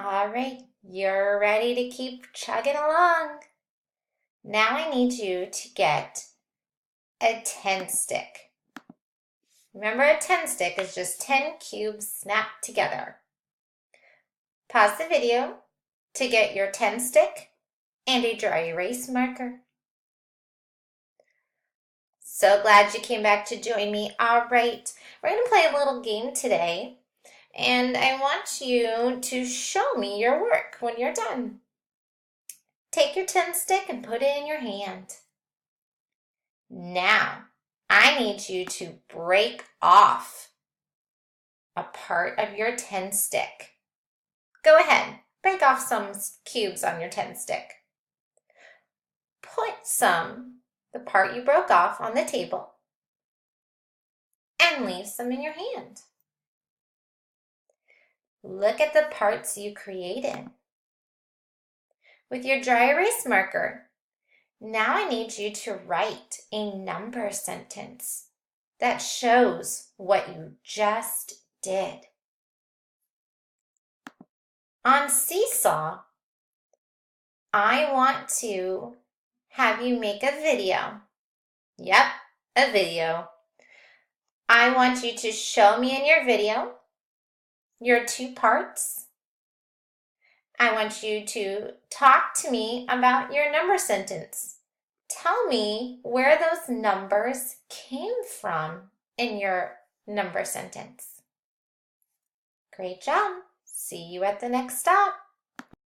All right, you're ready to keep chugging along. Now I need you to get a 10 stick. Remember, a 10 stick is just 10 cubes snapped together. Pause the video to get your 10 stick and a dry erase marker. So glad you came back to join me. All right, we're going to play a little game today, and I want you to show me your work when you're done. Take your 10 stick and put it in your hand. Now, I need you to break off a part of your 10 stick. Go ahead, break off some cubes on your 10 stick. Put the part you broke off, on the table and leave some in your hand. Look at the parts you created. With your dry erase marker, now I need you to write a number sentence that shows what you just did. On Seesaw, I want to have you make a video. Yep, a video. I want you to show me in your video your two parts. I want you to talk to me about your number sentence. Tell me where those numbers came from in your number sentence. Great job. See you at the next stop.